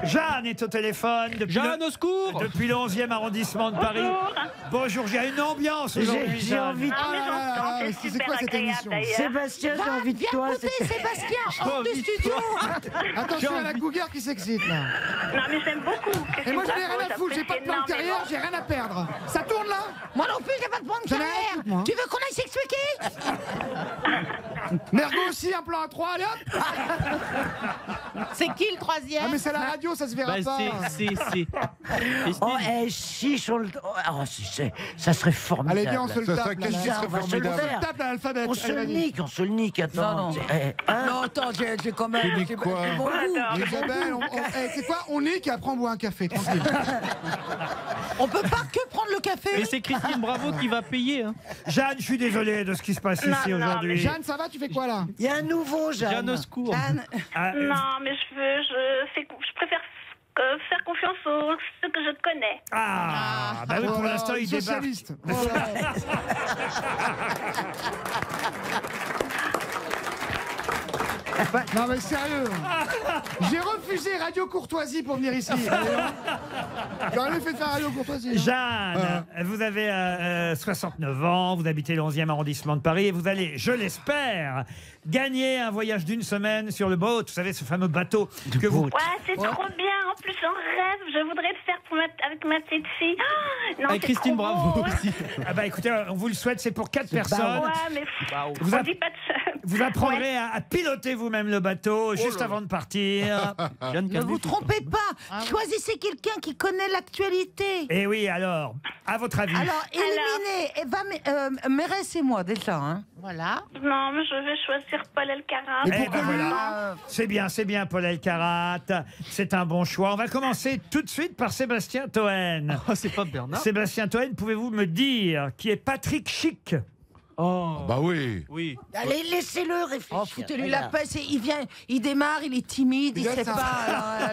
Jeanne est au téléphone. Jeanne, au secours. Depuis le 11e arrondissement de Paris. Bonjour, j'ai une ambiance aujourd'hui. J'ai envie de C'est quoi cette émission? Sébastien, j'ai envie de toi. Sébastien, hors du studio. Attention à la cougar qui s'excite là. Non, mais j'aime beaucoup. Et moi j'en ai rien à foutre, j'ai pas de plan de carrière, j'ai rien à perdre. Ça tourne là? Moi non plus, j'ai pas de plan de J'en ai rien à carrière. foutre, moi. Tu veux qu'on aille s'expliquer? Mergo aussi, un plan à 3, allez hop. C'est qui le troisième? Ah mais c'est la radio, ça se verra pas. Oh, chiche, ça serait formidable. Allez, viens, on se le tape. Qu'est-ce qui serait On va se le formidable? faire. Tape l'alphabet. On se le nique, attends. Non. Non, attends, j'ai quand même. Tu niques quoi? Bon goût. Isabelle, c'est quoi? On nique et après on boit un café, tranquille. On peut pas que prendre le café. Et c'est Christine Bravo qui va payer. Hein. Jeanne, je suis désolé de ce qui se passe ici aujourd'hui. Jeanne, ça va? Tu fais quoi là? Il y a un nouveau, Jeanne, Jeanne. au secours. Non, mais je préfère faire confiance aux ceux que je connais. Bah oui, pour l'instant, il débarque. Socialiste. Non mais sérieux, j'ai refusé Radio Courtoisie pour venir ici. J'aurais fait faire Radio Courtoisie. Jeanne, vous avez 69 ans, vous habitez le 11e arrondissement de Paris et vous allez, je l'espère, gagner un voyage d'une semaine sur le boat, vous savez, ce fameux bateau que vous... Ouais, c'est trop bien. En plus, j'en rêve. Je voudrais le faire avec ma petite fille. Non, Avec Christine trop Bravo beau. aussi. Ah bah écoutez, on vous le souhaite, c'est pour 4 personnes. Ouais, mais Vous, on dit pas de ça. vous apprendrez à piloter vous-même le bateau juste avant de partir. Ne vous trompez pas. Choisissez quelqu'un qui connaît l'actualité. Et oui, alors, à votre avis? Alors, éliminez Mérès et moi déjà. Hein. Voilà. Non, mais je vais choisir Paul Elkarat. Eh ben voilà. C'est bien, Paul Elkarat. C'est un bon choix. On va commencer tout de suite par Sébastien Toen. Oh, c'est pas Bernard. Sébastien Toen, pouvez-vous me dire qui est Patrick Schick? Oh. Bah oui. Oui. Allez, laissez-le réfléchir. Oh, foutez-lui la paix. Il démarre, il est timide, il Déjà, sait ça- pas.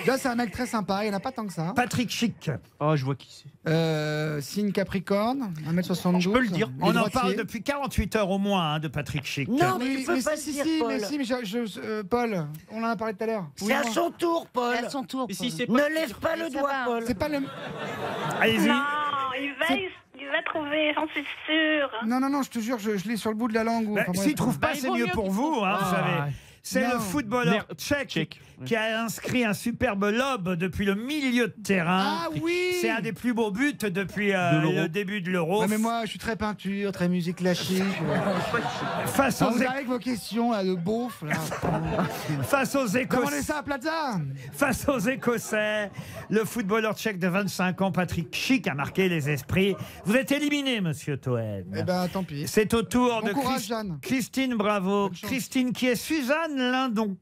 Là c'est un mec très sympa, il n'y en a pas tant que ça. Patrick Schick. Oh, je vois qui c'est. Signe Capricorne, 1m72. Je peux le dire. il est On en droitier. parle depuis 48 heures au moins hein, de Patrick Schick. Non, mais Oui, il peut mais pas si, se dire, si, Paul. mais si, mais Paul, on en a parlé tout à l'heure. C'est à son tour, Paul. À son tour. Mais si c'est Ne pas... lève pas le Ça doigt, va. Paul. C'est pas le. Allez-y. Non, il va trouver, j'en suis sûre. Non, je te jure, je l'ai sur le bout de la langue. Bah, enfin, bref. S'il trouve pas, il c'est vaut mieux mieux pour qu'il vous, trouve hein, vous pas. savez. C'est Non. le footballeur tchèque qui a inscrit un superbe lob depuis le milieu de terrain. Ah oui. C'est un des plus beaux buts depuis l'Euro. le début de l'Euro. Ouais, mais moi, je suis très peinture, très musique classique. Face Ah, aux, vous arrivez avec vos questions là, de beauf. Là. face aux Demandez Écossais. ça à Plaza. Face aux Écossais, le footballeur tchèque de 25 ans, Patrick Schick, a marqué les esprits. Vous êtes éliminé, monsieur Toen. Eh ben, tant pis. C'est au tour Bon de courage, Jeanne. Christine Bravo. Bonne chance. Christine qui est Suzanne Lindon.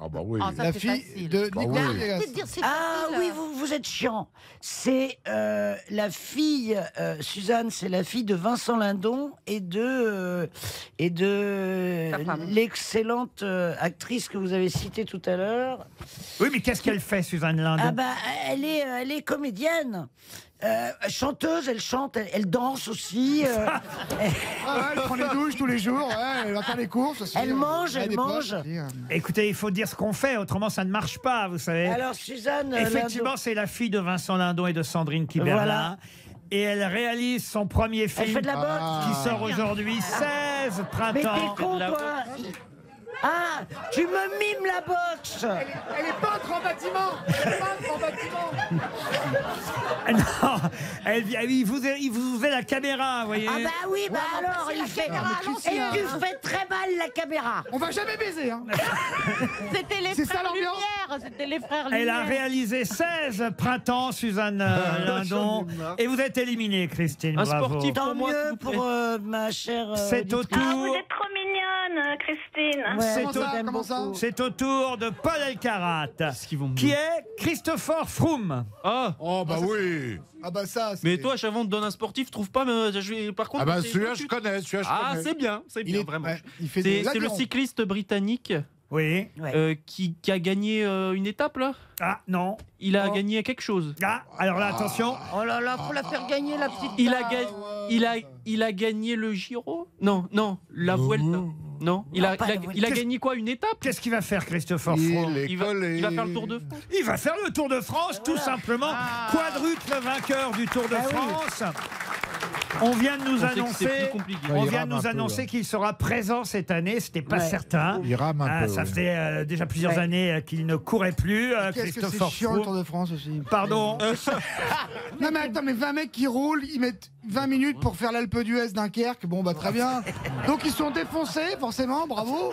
Ah bah oui. Ah, ça, La c'est fille facile. de Bah Nicolas oui. Vegas. Arrêtez de dire c'est Ah facile. oui, vous êtes chiant. C'est la fille, Suzanne, c'est la fille de Vincent Lindon et de Sa femme. l'excellente actrice que vous avez citée tout à l'heure. Oui, mais qu'est-ce qu'elle fait, Suzanne Lindon? Ah bah, elle est comédienne. Chanteuse, elle chante, elle danse aussi. Ah ouais, elle prend les douches tous les jours, ouais, elle va faire les courses aussi. Elle mange, a elle des mange. potes aussi, Écoutez, il faut dire ce qu'on fait, autrement ça ne marche pas, vous savez. Alors Suzanne, Effectivement, Lindon, c'est la fille de Vincent Lindon et de Sandrine Kiberlin. Voilà. Et elle réalise son premier elle film fait de la boxe. qui sort aujourd'hui, 16 Mais t'es printemps. con, toi. Ah, tu me mimes la boxe. Elle est peintre en bâtiment. Elle est peintre en bâtiment. Non, il vous faisait la caméra, vous voyez. Ah bah oui, bah alors, il fait... Et tu fais très mal la caméra. On va jamais baiser, hein. C'était les C'est ça frères l'ambiance. Lumière. C'était les frères Elle a Lumière. réalisé 16 printemps, Suzanne Lindon. Et vous êtes éliminée, Christine. Un Bravo. sportif. Tant Pour moi, s'il mieux vous plaît. pour ma chère... C'est au auditrice. Ah, vous tour. êtes trop mignonne, Christine. Ouais, C'est Comment au- ça, comment ça? C'est au tour de Paul Elkarat, qu'ils vont me qui dire est Christopher Froome. Ah. Oh bah oui. Ah bah ça, c'est... Mais toi, à chaque fois on te donne un sportif, trouve pas. Mais par contre, Ah bah c'est- celui-là je connais, celui-là je Ah, connais. c'est bien, il est vraiment. ouais, il fait C'est des c'est le avirons. cycliste britannique Oui. Ouais. qui a gagné une étape là. Ah, non. Il a Oh. gagné quelque chose. Ah, alors là, attention. Oh là là, faut la faire gagner, la petite. Il a, dame. il a gagné le Giro. Non, la Vuelta. Non. Il a gagné quoi? Une étape? Qu'est-ce qu'il va faire, Christopher Froome? Il va faire le Tour de France. Il va faire le Tour de France, tout simplement. Quadruple vainqueur du Tour de France. On vient de nous annoncer, qu'il sera présent cette année. C'était pas certain. Il rame un peu. Ça faisait déjà plusieurs années qu'il ne courait plus. Qu'est-ce que c'est Christopher chiant le Froome. Tour de France aussi. Pardon. Non mais attends, mais 20 mecs qui roulent, ils mettent 20 minutes pour faire l'Alpe d'Huez Dunkerque, bon bah très bien. Donc ils sont défoncés, forcément, bravo.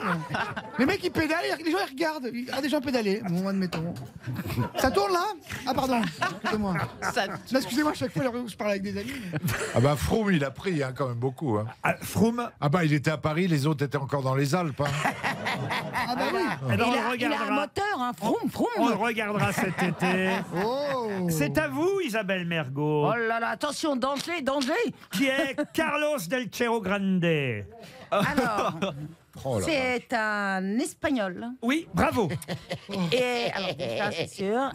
Les mecs ils pédalent, les gens ils regardent, il y a des gens pédaler, bon admettons. Ça tourne là? Ah pardon, excusez-moi. Excusez-moi, à chaque fois je parle avec des amis. Ah bah Froome, il a pris quand même beaucoup. Froome. Ah bah il était à Paris, les autres étaient encore dans les Alpes. Ah bah oui. Eh ben, Il a un moteur, hein, Froome, Froome. On le regardera cet été. Oh. C'est à vous, Isabelle Mergo. Oh là là, attention, danger, danger. Qui est Carlos del Cerro Grande. Alors, Oh là là. c'est un Espagnol. Oui, bravo. Et alors, ça, c'est sûr.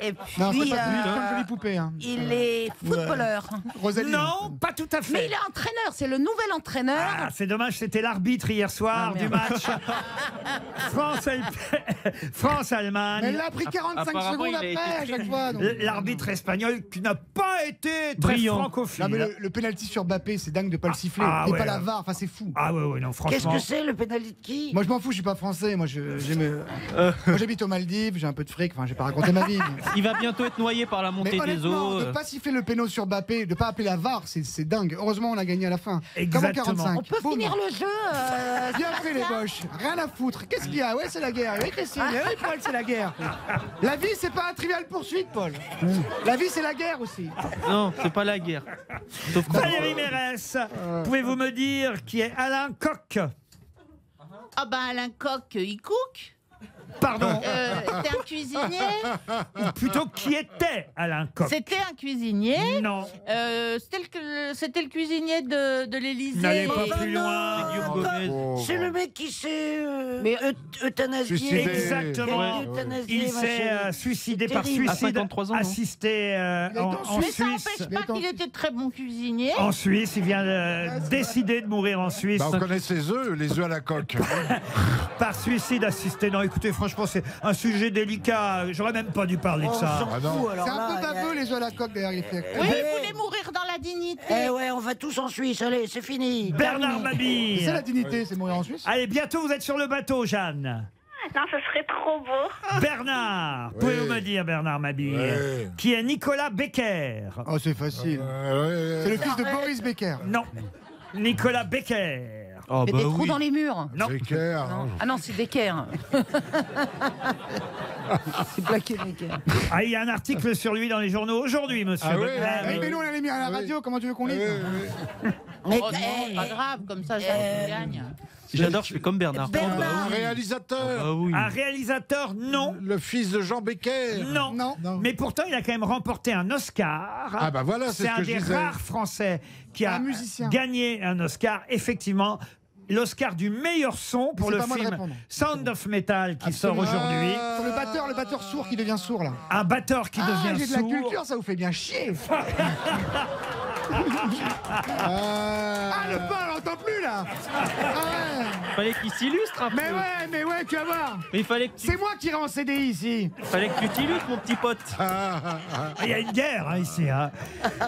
Et puis, Non, c'est pas une jolie poupée. Hein. il est footballeur. Rosalie. Non, pas tout à fait. Mais il est entraîneur, c'est le nouvel entraîneur. Ah, c'est dommage, c'était l'arbitre hier soir du match. France-Allemagne. Elle l'a pris 45 Apparemment, secondes il a après été à chaque fois. donc. L'arbitre espagnol qui n'a pas été très Brillant. francophile. Non mais le penalty sur Mbappé, c'est dingue de pas le siffler. Ah, Et ouais. pas la VAR, enfin c'est fou. Ah ouais, non, Qu'est-ce franchement. que c'est le pénalty de qui? Moi je m'en fous, je suis pas français. Moi moi j'habite aux Maldives, j'ai un peu de fric. Enfin, j'ai pas raconté ma vie. mais- Il va bientôt être noyé par la Mais montée des honnêtement, eaux. de pas siffler le péno sur Mbappé, de pas appeler la VAR, c'est dingue. Heureusement, on a gagné à la fin. Exactement. Comment 45 On peut Boum. finir le jeu. Bien fait les boches, rien à foutre. Qu'est-ce qu'il y a? Ouais, c'est la guerre. Oui, Christine. Oui, Paul, c'est la guerre. La vie, c'est pas un trivial poursuite, Paul. La vie, c'est la guerre aussi. Non, c'est pas la guerre. Sauf que- Valérie Mérès, pouvez-vous me dire qui est Alain Coq? Ah ben Alain Coq, il cook. Pardon. C'était un cuisinier. Ou plutôt qui était Alain Coq? C'était un cuisinier. Non, C'était le cuisinier de l'Élysée. n'allez pas plus loin. Guillaume Gomez. Oh, C'est bah. le mec qui s'est Mais, euthanasié. Suicidé. Exactement. Euthanasié, Il s'est machin. suicidé C'est par terrible. À suicide 53 ans, non assisté en mais ça Suisse. n'empêche pas qu'il était très bon cuisinier. En Suisse, il vient de décider de mourir en Suisse Bah, on connaît ses œufs, les œufs à la coque. par suicide assisté. Non, écoutez, franchement, c'est un sujet délicat. J'aurais même pas dû parler de On ça. s'en Ah non. fout, alors C'est un peu là, baveux les œufs à la coque derrière. Il fait. Oui, il voulait mourir dans la dignité. Eh ouais, on va tous en Suisse, allez, c'est fini. Bernard Terminé. C'est la Mabille. dignité, c'est mourir en Suisse. Allez, bientôt vous êtes sur le bateau, Jeanne. Non, ce serait trop beau. Bernard, Oui. pouvez-vous me dire, Bernard Mabille, Oui. qui est Nicolas Becker? Oh, c'est facile. C'est le fils de Boris Becker. Non, Nicolas Becker. Oh, Mais bah des trous oui. dans les murs. Non. Becker, non. Ah non, c'est Becker. C'est plaqué, mec. Ah, il y a un article sur lui dans les journaux aujourd'hui, monsieur. Ah oui, Becker. ah Mais nous, on l'a mis à la radio, comment tu veux qu'on lise? Mais, Oh non, c'est pas grave, comme ça, je gagne. J'adore, je fais comme Bernard. Bernard, Un réalisateur. Ah oui. Un réalisateur, non. Le fils de Jean Becker. Non. Non. Mais pourtant, il a quand même remporté un Oscar. Ah bah voilà, c'est C'est ce un que je des disais. rares Français qui a Un musicien. gagné un Oscar, effectivement. L'Oscar du meilleur son pour C'est le pas moi de film répondre. Sound of Metal qui sort Absolument. aujourd'hui. Sur le batteur sourd qui devient sourd là. Un batteur qui Ah, devient j'ai de la sourd. culture, ça vous fait bien chier. Ah, le pain, on l'entend plus là. Ah ouais. Fallait qu'il s'illustre un peu. Mais ouais, tu vas voir. Mais il fallait que C'est moi qui irai en CDI ici. tu t'illustres, mon petit pote. Il y a une guerre hein, ici. Hein.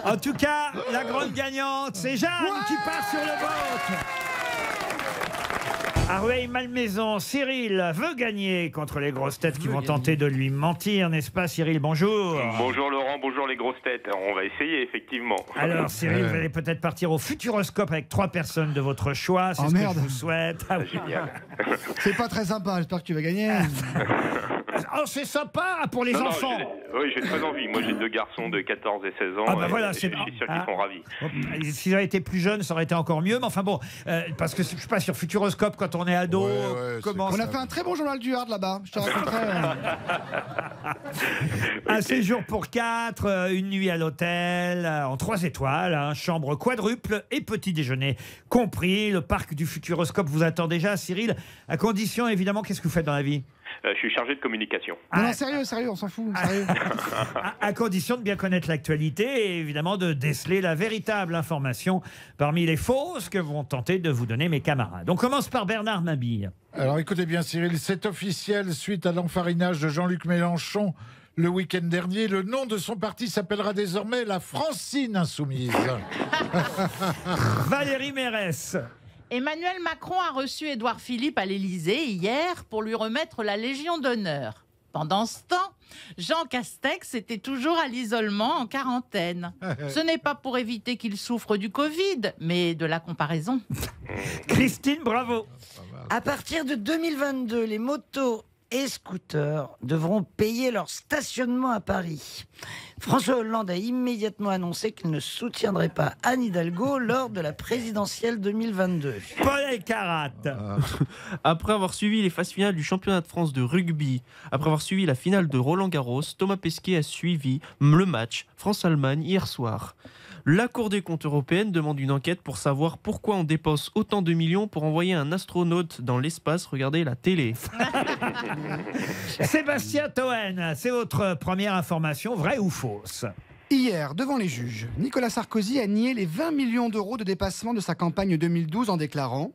En tout cas, la grande gagnante, c'est Jeanne qui part sur le boat. À Rueil-Malmaison, Cyril veut gagner contre les grosses têtes qui vont tenter de lui mentir, n'est-ce pas Cyril? Bonjour. Bonjour Laurent, bonjour les grosses têtes. On va essayer effectivement. Alors Cyril, vous allez peut-être partir au Futuroscope avec 3 personnes de votre choix, c'est Oh, ce merde. que je vous souhaite. Ah, oui. Génial. C'est pas très sympa, j'espère que tu vas gagner. Oh, c'est sympa pour les Non, non, enfants. oui, j'ai très envie. Moi j'ai 2 garçons de 14 et 16 ans. Ah bah et voilà, je c'est suis bien. sûr qu'ils Ah. sont ravis. S'ils avaient été plus jeunes, ça aurait été encore mieux. Mais enfin bon, parce que je suis pas sur Futuroscope quand on est ado. Ouais, ouais, comment On ça- a fait un très bon journal du Hard là-bas, je te raconterai. Un séjour pour 4, une nuit à l'hôtel, en 3 étoiles, hein, chambre quadruple et petit déjeuner compris. Le parc du Futuroscope vous attend déjà, Cyril. À condition, évidemment, qu'est-ce que vous faites dans la vie? Je suis chargé de communication. Non, non, sérieux, on s'en fout. Sérieux. À condition de bien connaître l'actualité et évidemment de déceler la véritable information parmi les fausses que vont tenter de vous donner mes camarades. On commence par Bernard Mabille. Alors écoutez bien Cyril, c'est officiel, suite à l'enfarinage de Jean-Luc Mélenchon le week-end dernier, le nom de son parti s'appellera désormais la Francine Insoumise. Valérie Mérès. Emmanuel Macron a reçu Édouard Philippe à l'Élysée hier pour lui remettre la Légion d'honneur. Pendant ce temps, Jean Castex était toujours à l'isolement en quarantaine. Ce n'est pas pour éviter qu'il souffre du Covid, mais de la comparaison. Christine Bravo. À partir de 2022, les motos et scooters devront payer leur stationnement à Paris. François Hollande a immédiatement annoncé qu'il ne soutiendrait pas Anne Hidalgo lors de la présidentielle 2022. Paul Elkarat. Après avoir suivi les phases finales du championnat de France de rugby, après avoir suivi la finale de Roland-Garros, Thomas Pesquet a suivi le match France-Allemagne hier soir. La Cour des comptes européenne demande une enquête pour savoir pourquoi on dépense autant de millions pour envoyer un astronaute dans l'espace regarder la télé. Sébastien Toen, c'est votre première information, vraie ou fausse? Hier, devant les juges, Nicolas Sarkozy a nié les 20 millions d'euros de dépassement de sa campagne 2012 en déclarant,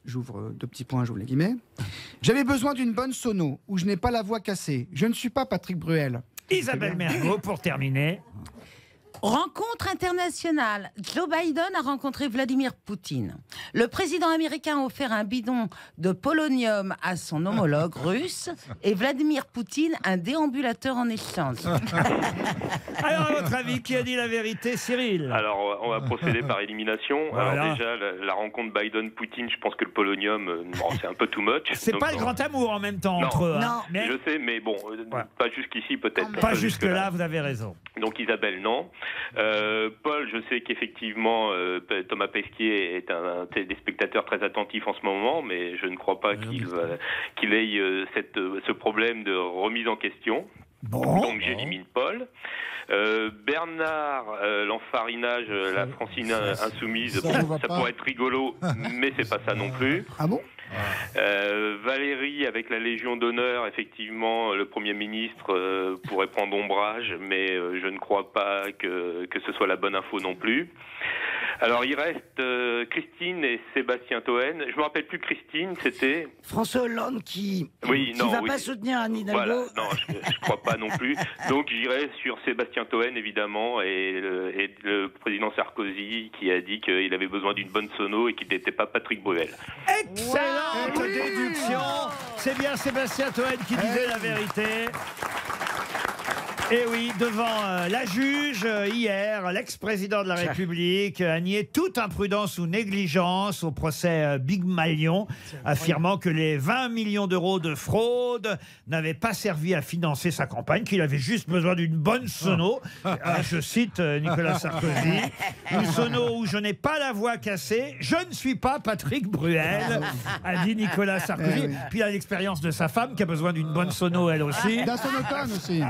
j'ouvre deux petits points, j'ouvre les guillemets, « J'avais besoin d'une bonne sono où je n'ai pas la voix cassée. Je ne suis pas Patrick Bruel. » Isabelle Mergo, pour terminer. Rencontre internationale. Joe Biden a rencontré Vladimir Poutine. Le président américain a offert un bidon de polonium à son homologue russe et Vladimir Poutine un déambulateur en échange. Alors, à votre avis, qui a dit la vérité, Cyril? Alors, on va procéder par élimination. Voilà. Alors déjà, la rencontre Biden-Poutine, je pense que le polonium, bon, c'est un peu too much. C'est Donc, pas le grand amour en même temps Non. entre eux. hein. Non. Mais Je sais, mais bon, pas jusqu'ici peut-être. pas jusque-là, vous avez raison. Donc Isabelle, non. Paul, je sais qu'effectivement Thomas Pesquet est un téléspectateur très attentif en ce moment, mais je ne crois pas qu'il ait ce problème de remise en question. Bon. Donc j'élimine Paul. Bernard, l'enfarinage, la Francine insoumise, Ça, je vois ça pas. pourrait être rigolo, mais c'est pas ça non plus. Ah bon? Valérie, avec la Légion d'honneur, effectivement, le Premier ministre pourrait prendre ombrage, mais je ne crois pas que ce soit la bonne info non plus. Alors, il reste Christine et Sébastien Toen. Je me rappelle plus Christine, c'était... François Hollande qui Oui, qui non, va oui. pas soutenir Anne Hidalgo. Voilà, non, je crois pas non plus. Donc j'irai sur Sébastien Toen, évidemment, et le président Sarkozy qui a dit qu'il avait besoin d'une bonne sono et qu'il n'était pas Patrick Bruel. Excellente déduction. C'est bien Sébastien Toen qui disait la vérité. Et oui, devant la juge, hier, l'ex-président de la République a nié toute imprudence ou négligence au procès Big Malion, affirmant que les 20 millions d'euros de fraude n'avaient pas servi à financer sa campagne, qu'il avait juste besoin d'une bonne sono. Je cite Nicolas Sarkozy, une sono où je n'ai pas la voix cassée, je ne suis pas Patrick Bruel, a dit Nicolas Sarkozy. Puis il a l'expérience de sa femme qui a besoin d'une bonne sono elle aussi. D'un sonotone aussi.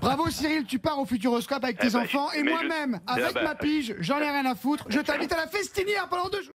Bravo Cyril, tu pars au Futuroscope avec tes enfants et mais moi-même, avec ma pige, j'en ai rien à foutre. Je t'invite à la festinière pendant 2 jours.